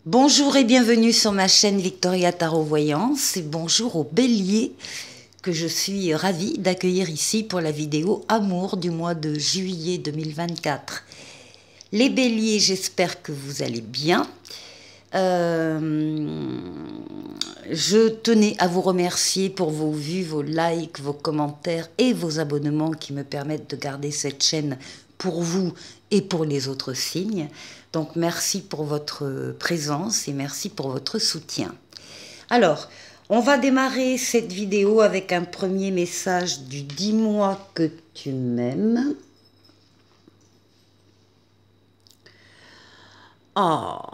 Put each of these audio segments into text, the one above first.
Bonjour et bienvenue sur ma chaîne Victoria Tarot Voyance et bonjour aux béliers que je suis ravie d'accueillir ici pour la vidéo Amour du mois de juillet 2024. Les béliers, j'espère que vous allez bien. Je tenais à vous remercier pour vos vues, vos likes, vos commentaires et vos abonnements qui me permettent de garder cette chaîne pour vous et pour les autres signes. Donc merci pour votre présence et merci pour votre soutien. Alors, on va démarrer cette vidéo avec un premier message du « Dis-moi que tu m'aimes ». Ah,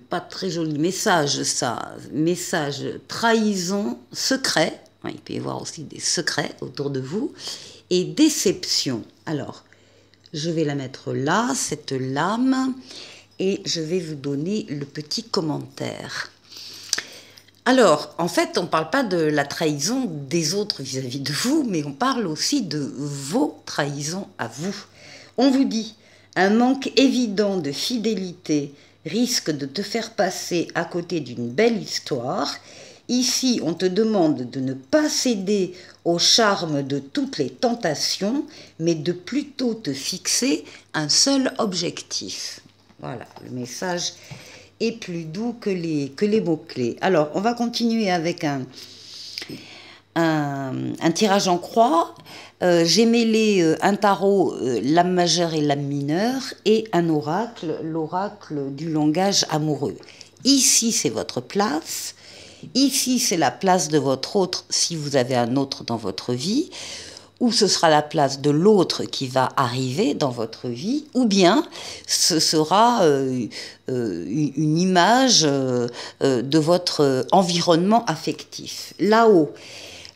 pas très joli message ça, message trahison, secret, il peut y avoir aussi des secrets autour de vous, et déception. Alors, je vais la mettre là, cette lame, et je vais vous donner le petit commentaire. Alors, en fait, on ne parle pas de la trahison des autres vis-à-vis de vous, mais on parle aussi de vos trahisons à vous. On vous dit, un manque évident de fidélité risque de te faire passer à côté d'une belle histoire. Ici, on te demande de ne pas céder au charme de toutes les tentations, mais de plutôt te fixer un seul objectif. Voilà, le message est plus doux que les mots-clés. Alors, on va continuer avec un tirage en croix. J'ai mêlé un tarot, l'âme majeure et l'âme mineure, et un oracle, l'oracle du langage amoureux. Ici, c'est votre place. Ici, c'est la place de votre autre, si vous avez un autre dans votre vie, ou ce sera la place de l'autre qui va arriver dans votre vie, ou bien ce sera une image de votre environnement affectif. Là-haut,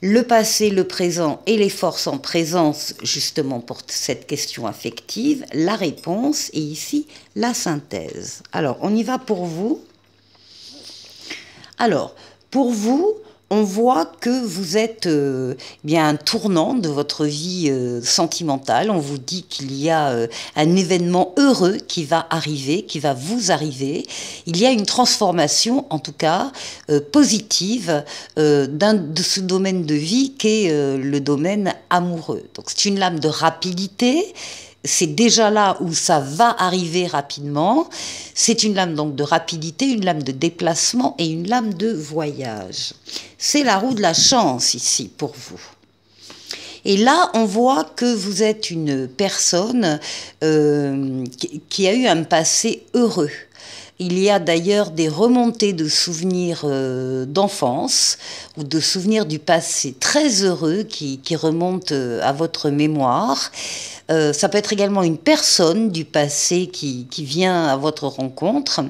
le passé, le présent et les forces en présence, justement pour cette question affective, la réponse, et ici, la synthèse. Alors, on y va pour vous. Alors, pour vous, on voit que vous êtes bien un tournant de votre vie sentimentale. On vous dit qu'il y a un événement heureux qui va arriver, qui va vous arriver. Il y a une transformation, en tout cas, positive de ce domaine de vie qu'est le domaine amoureux. Donc c'est une lame de rapidité. C'est déjà là où ça va arriver rapidement. C'est une lame donc de rapidité, une lame de déplacement et une lame de voyage. C'est la roue de la chance ici pour vous. Et là, on voit que vous êtes une personne qui a eu un passé heureux. Il y a d'ailleurs des remontées de souvenirs d'enfance ou de souvenirs du passé très heureux qui remontent à votre mémoire. Ça peut être également une personne du passé qui vient à votre rencontre.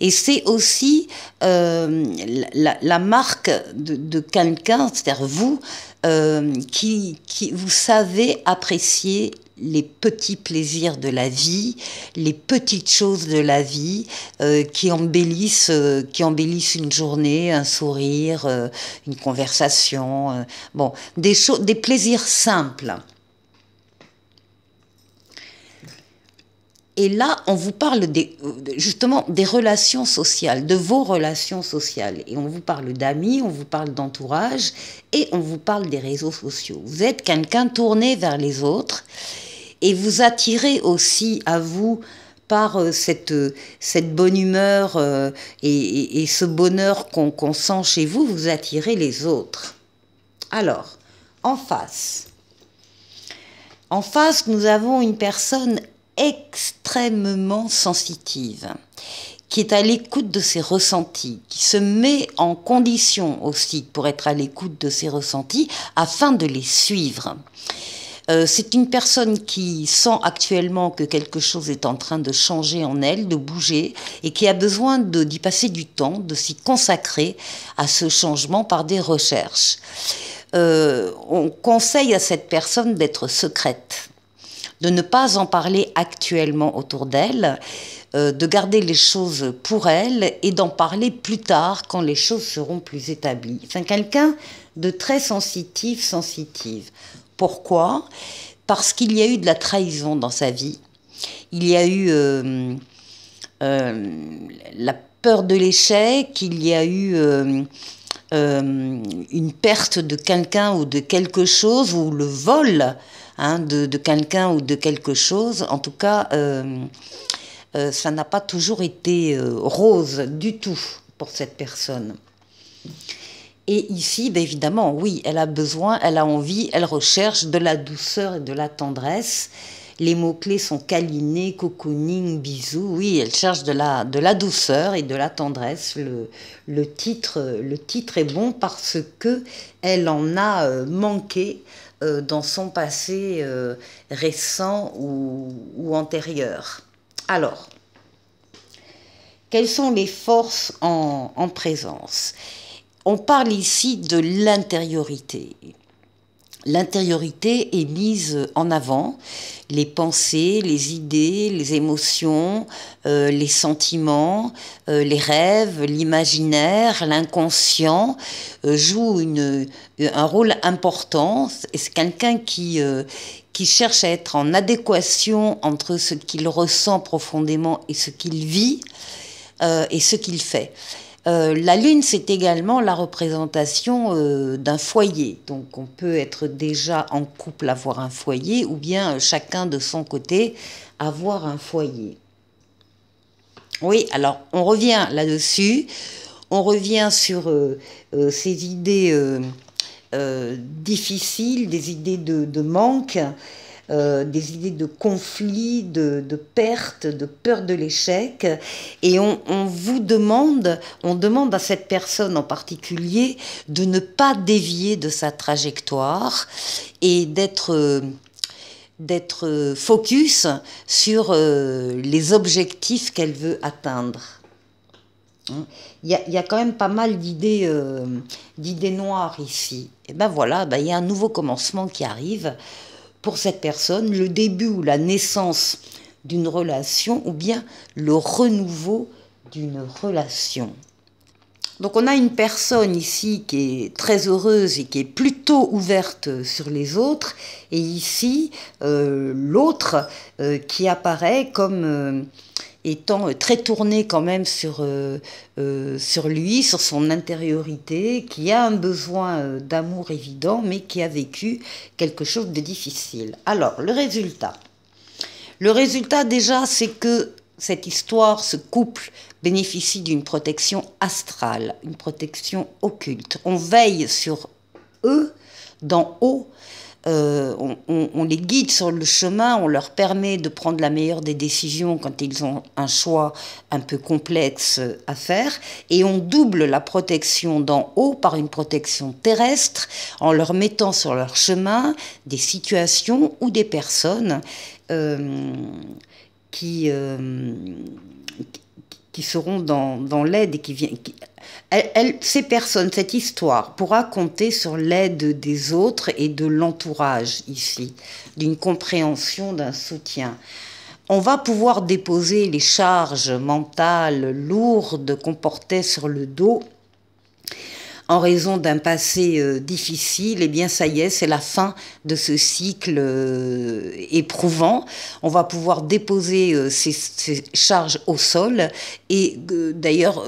Et c'est aussi la marque de quelqu'un, c'est-à-dire vous, qui vous savez apprécier les petits plaisirs de la vie, les petites choses de la vie qui embellissent une journée, un sourire, une conversation, bon, des plaisirs simples. Et là, on vous parle justement des relations sociales, de vos relations sociales. Et on vous parle d'amis, on vous parle d'entourage et on vous parle des réseaux sociaux. Vous êtes quelqu'un tourné vers les autres et vous attirez aussi à vous par cette bonne humeur et ce bonheur qu'on sent chez vous, vous attirez les autres. Alors, en face, nous avons une personne extrêmement sensitive, qui est à l'écoute de ses ressentis, qui se met en condition aussi pour être à l'écoute de ses ressentis afin de les suivre. C'est une personne qui sent actuellement que quelque chose est en train de changer en elle, de bouger, et qui a besoin d'y passer du temps, de s'y consacrer à ce changement par des recherches. On conseille à cette personne d'être secrète, de ne pas en parler actuellement autour d'elle, de garder les choses pour elle et d'en parler plus tard quand les choses seront plus établies. Enfin, quelqu'un de très sensitive. Pourquoi ? Parce qu'il y a eu de la trahison dans sa vie. Il y a eu peur de l'échec, il y a eu une perte de quelqu'un ou de quelque chose, ou le vol hein, de quelqu'un ou de quelque chose. En tout cas, ça n'a pas toujours été rose du tout pour cette personne. Et ici, ben évidemment, oui, elle a besoin, elle a envie, elle recherche de la douceur et de la tendresse. Les mots-clés sont câliner, cocooning, bisous. Oui, elle cherche de la douceur et de la tendresse. Le titre est bon parce que elle en a manqué dans son passé récent ou antérieur. Alors, quelles sont les forces en présence? On parle ici de l'intériorité. L'intériorité est mise en avant, les pensées, les idées, les émotions, les sentiments, les rêves, l'imaginaire, l'inconscient jouent un rôle important. C'est quelqu'un qui cherche à être en adéquation entre ce qu'il ressent profondément et ce qu'il vit et ce qu'il fait. La lune, c'est également la représentation d'un foyer. Donc on peut être déjà en couple, avoir un foyer, ou bien chacun de son côté, avoir un foyer. Oui, alors on revient là-dessus, on revient sur ces idées difficiles, des idées de manque, des idées de conflit, de perte, de peur de l'échec. Et on demande à cette personne en particulier de ne pas dévier de sa trajectoire et d'être focus sur les objectifs qu'elle veut atteindre. Il y a quand même pas mal d'idées noires ici. Et ben voilà, il y a un nouveau commencement qui arrive pour cette personne, le début ou la naissance d'une relation ou bien le renouveau d'une relation. Donc on a une personne ici qui est très heureuse et qui est plutôt ouverte sur les autres, et ici l'autre qui apparaît comme étant très tourné quand même sur lui, sur son intériorité, qui a un besoin d'amour évident, mais qui a vécu quelque chose de difficile. Alors, le résultat. Le résultat, déjà, c'est que cette histoire, ce couple, bénéficie d'une protection astrale, une protection occulte. On veille sur eux d'en haut. On les guide sur le chemin, on leur permet de prendre la meilleure des décisions quand ils ont un choix un peu complexe à faire, et on double la protection d'en haut par une protection terrestre en leur mettant sur leur chemin des situations ou des personnes qui seront dans l'aide et qui viennent. Ces personnes, cette histoire pourra compter sur l'aide des autres et de l'entourage ici, d'une compréhension, d'un soutien. On va pouvoir déposer les charges mentales lourdes qu'on portait sur le dos en raison d'un passé difficile. Eh bien ça y est, c'est la fin de ce cycle éprouvant. On va pouvoir déposer ces charges au sol et d'ailleurs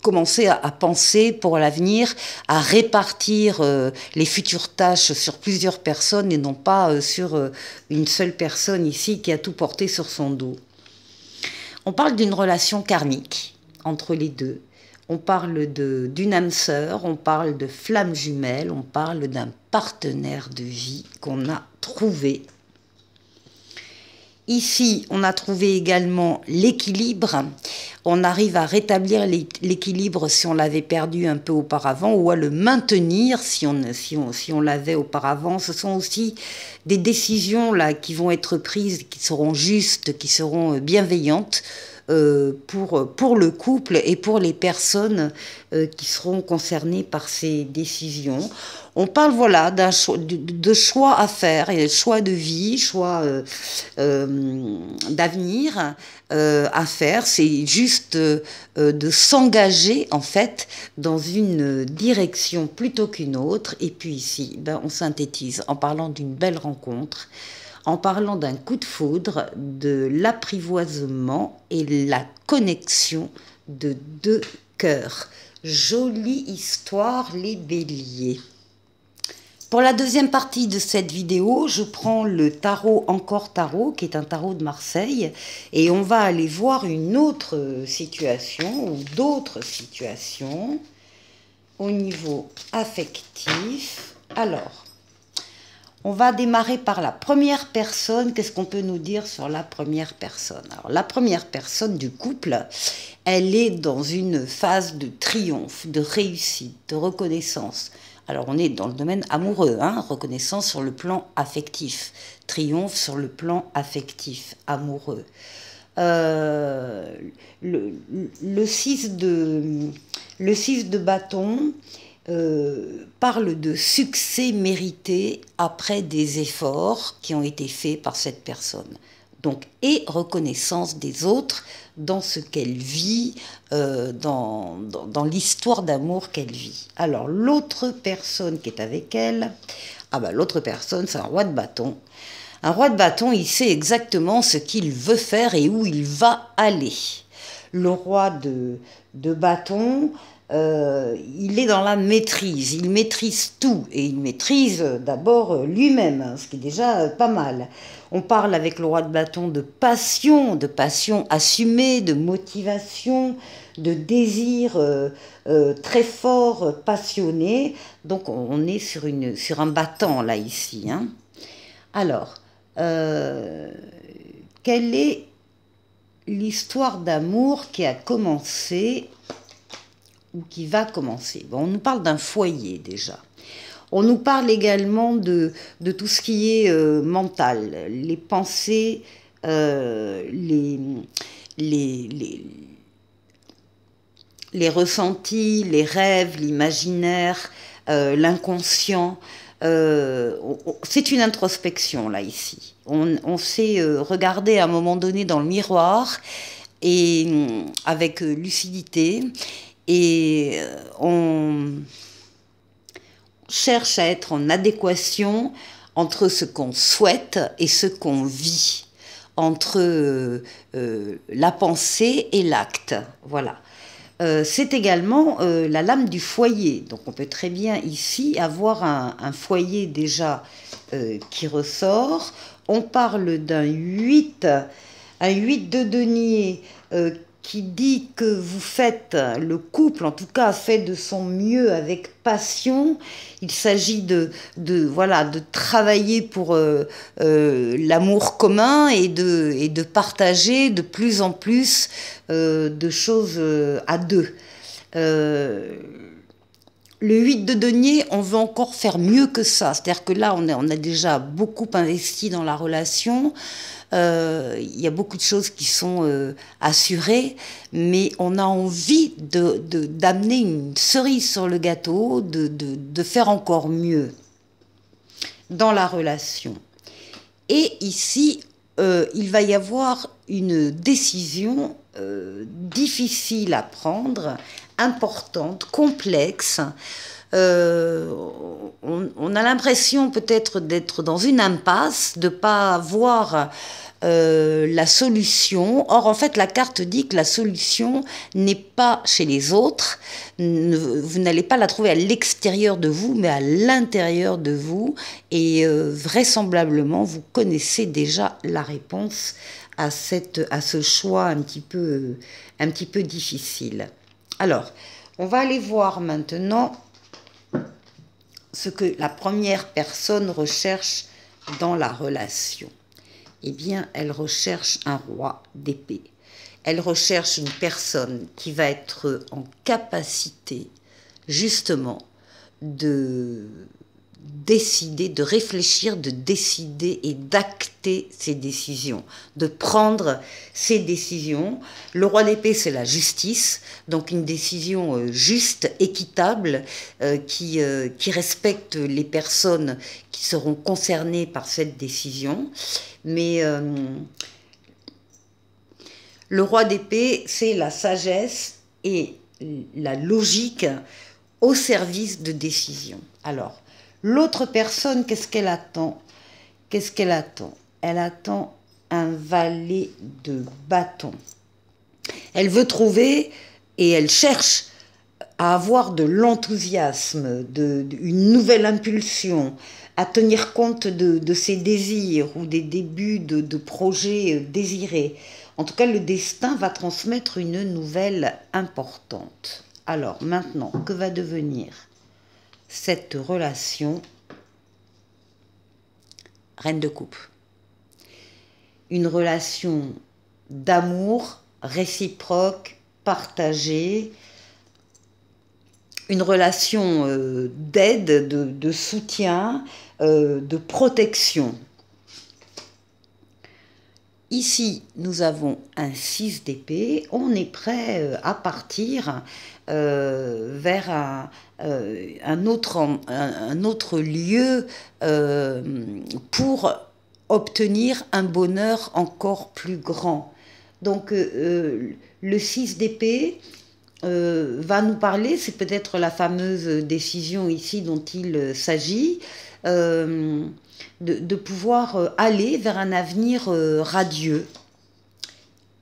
commencer à penser pour l'avenir, à répartir les futures tâches sur plusieurs personnes et non pas sur une seule personne ici qui a tout porté sur son dos. On parle d'une relation karmique entre les deux. On parle d'une âme sœur, on parle de flammes jumelles, on parle d'un partenaire de vie qu'on a trouvé. Ici, on a trouvé également l'équilibre. On arrive à rétablir l'équilibre si on l'avait perdu un peu auparavant, ou à le maintenir si on l'avait auparavant. Ce sont aussi des décisions là qui vont être prises, qui seront justes, qui seront bienveillantes pour le couple et pour les personnes qui seront concernées par ces décisions. On parle voilà de choix à faire, et choix de vie, choix d'avenir à faire. C'est juste de s'engager en fait dans une direction plutôt qu'une autre. Et puis ici, on synthétise en parlant d'une belle rencontre en parlant d'un coup de foudre, de l'apprivoisement et la connexion de deux cœurs. Jolie histoire, les béliers. Pour la deuxième partie de cette vidéo, je prends le tarot Encore Tarot, qui est un tarot de Marseille, et on va aller voir une autre situation, ou d'autres situations, au niveau affectif. Alors, on va démarrer par la première personne. Qu'est-ce qu'on peut nous dire sur la première personne? Alors, la première personne du couple, elle est dans une phase de triomphe, de réussite, de reconnaissance. Alors, on est dans le domaine amoureux, hein, reconnaissance sur le plan affectif, triomphe sur le plan affectif, amoureux. Le 6 de bâton parle de succès mérité après des efforts qui ont été faits par cette personne. Donc, et reconnaissance des autres dans ce qu'elle vit, dans l'histoire d'amour qu'elle vit. Alors, l'autre personne qui est avec elle, l'autre personne, c'est un roi de bâton. Un roi de bâton, il sait exactement ce qu'il veut faire et où il va aller. Le roi de bâton, il est dans la maîtrise, il maîtrise tout et il maîtrise d'abord lui-même, ce qui est déjà pas mal. On parle avec le roi de bâton de passion assumée, de motivation, de désir très fort, passionné. Donc on est sur un battant là ici. Hein. Alors, quelle est l'histoire d'amour qui a commencé ou qui va commencer? Bon, on nous parle d'un foyer déjà. On nous parle également de tout ce qui est mental, les pensées, les ressentis, les rêves, l'imaginaire, l'inconscient. C'est une introspection là ici. On s'est regardé à un moment donné dans le miroir et avec lucidité. Et on cherche à être en adéquation entre ce qu'on souhaite et ce qu'on vit, entre la pensée et l'acte. Voilà. C'est également la lame du foyer. Donc on peut très bien ici avoir un foyer déjà qui ressort. On parle d'un 8 de denier qui dit que vous faites, le couple en tout cas fait de son mieux avec passion. Il s'agit de travailler pour l'amour commun et de partager de plus en plus de choses à deux. Le 8 de denier, on veut encore faire mieux que ça. C'est-à-dire que là, on a déjà beaucoup investi dans la relation. Il y a beaucoup de choses qui sont assurées, mais on a envie d'amener une cerise sur le gâteau, de faire encore mieux dans la relation. Et ici, il va y avoir une décision difficile à prendre, importante, complexe. On a l'impression peut-être d'être dans une impasse, de ne pas voir la solution. Or, en fait, la carte dit que la solution n'est pas chez les autres. Vous n'allez pas la trouver à l'extérieur de vous, mais à l'intérieur de vous. Et vraisemblablement, vous connaissez déjà la réponse à ce choix un petit peu difficile. Alors, on va aller voir maintenant ce que la première personne recherche dans la relation. Eh bien, elle recherche un roi d'épée. Elle recherche une personne qui va être en capacité, justement, de décider, de réfléchir, de décider et d'acter ses décisions, de prendre ses décisions. Le roi d'épée, c'est la justice, donc une décision juste, équitable, qui respecte les personnes qui seront concernées par cette décision. Mais le roi d'épée, c'est la sagesse et la logique au service de décisions. Alors, l'autre personne, qu'est-ce qu'elle attend? Qu'est-ce qu'elle attend? elle attend un valet de bâton. Elle veut trouver et elle cherche à avoir de l'enthousiasme, une nouvelle impulsion, à tenir compte de ses désirs ou des débuts de projets désirés. En tout cas, le destin va transmettre une nouvelle importante. Alors maintenant, que va devenir cette relation Reine de coupe? Une relation d'amour réciproque, partagée, une relation d'aide, de soutien, de protection. Ici, nous avons un 6 d'épée. On est prêt à partir vers un autre lieu pour obtenir un bonheur encore plus grand. Donc, le 6 d'épée va nous parler, c'est peut-être la fameuse décision ici dont il s'agit, de pouvoir aller vers un avenir radieux.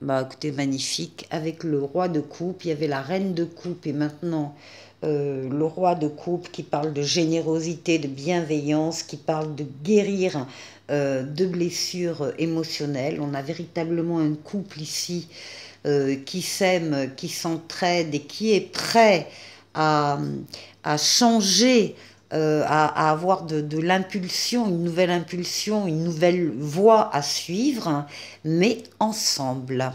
Bah, écoutez, magnifique. Avec le roi de coupe, il y avait la reine de coupe et maintenant le roi de coupe qui parle de générosité, de bienveillance, qui parle de guérir de blessures émotionnelles. On a véritablement un couple ici qui s'aime, qui s'entraide et qui est prêt à changer, à avoir de l'impulsion, une nouvelle voie à suivre, mais ensemble.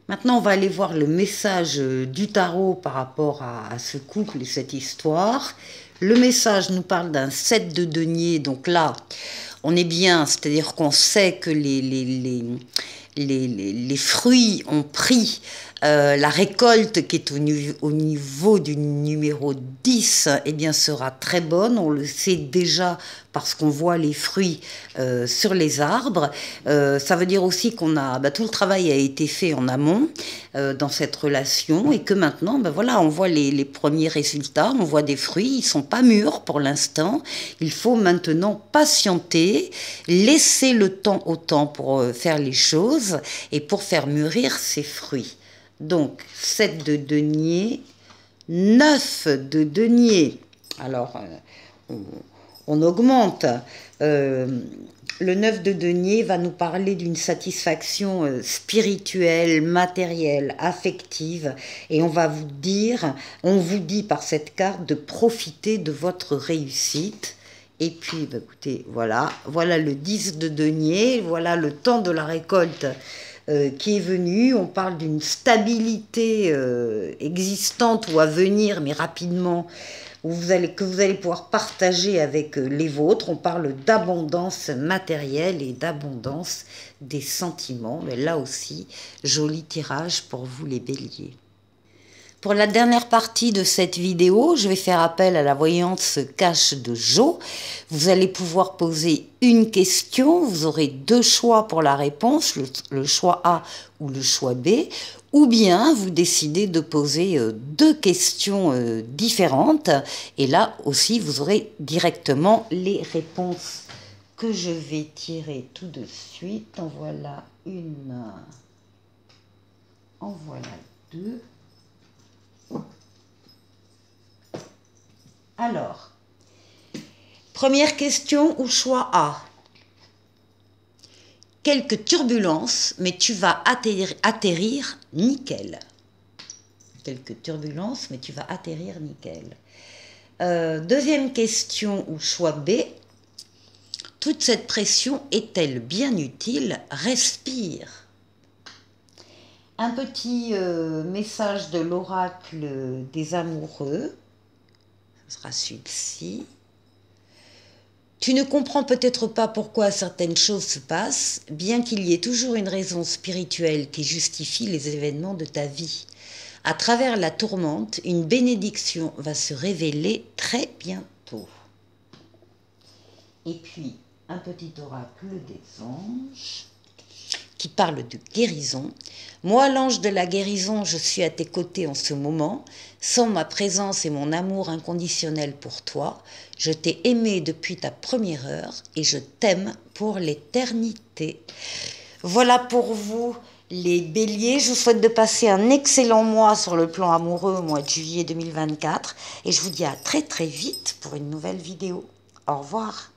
Maintenant, on va aller voir le message du tarot par rapport à ce couple et cette histoire. Le message nous parle d'un 7 de denier, donc là, on est bien, c'est-à-dire qu'on sait que les fruits ont pris la récolte qui est au niveau du numéro 10, eh bien, sera très bonne. On le sait déjà parce qu'on voit les fruits sur les arbres. Ça veut dire aussi tout le travail a été fait en amont dans cette relation et que maintenant, voilà, on voit les premiers résultats, on voit des fruits, ils ne sont pas mûrs pour l'instant. Il faut maintenant patienter, laisser le temps au temps pour faire les choses et pour faire mûrir ces fruits. Donc, 7 de denier, 9 de denier. Alors, on augmente. Le 9 de denier va nous parler d'une satisfaction spirituelle, matérielle, affective. Et on vous dit par cette carte de profiter de votre réussite. Et puis, écoutez, voilà le 10 de denier, voilà le temps de la récolte qui est venu. On parle d'une stabilité existante ou à venir, mais rapidement, que vous allez pouvoir partager avec les vôtres. On parle d'abondance matérielle et d'abondance des sentiments. Mais là aussi, joli tirage pour vous les béliers. Pour la dernière partie de cette vidéo, je vais faire appel à la voyance cache de Jo. Vous allez pouvoir poser une question. Vous aurez 2 choix pour la réponse, le choix A ou le choix B. Ou bien vous décidez de poser 2 questions différentes. Et là aussi, vous aurez directement les réponses que je vais tirer tout de suite. En voilà une. En voilà 2. Alors, première question ou choix A. Quelques turbulences, mais tu vas atterrir nickel. Quelques turbulences, mais tu vas atterrir nickel. Deuxième question ou choix B. Toute cette pression est-elle bien utile? Respire. Un petit message de l'oracle des amoureux. Ce sera celui-ci. Tu ne comprends peut-être pas pourquoi certaines choses se passent, bien qu'il y ait toujours une raison spirituelle qui justifie les événements de ta vie. À travers la tourmente, une bénédiction va se révéler très bientôt. Et puis, un petit oracle des anges. qui parle de guérison. Moi, l'ange de la guérison, je suis à tes côtés en ce moment. Sans ma présence et mon amour inconditionnel pour toi, je t'ai aimé depuis ta première heure et je t'aime pour l'éternité. Voilà pour vous les béliers. Je vous souhaite de passer un excellent mois sur le plan amoureux, au mois de juillet 2024. Et je vous dis à très très vite pour une nouvelle vidéo. Au revoir.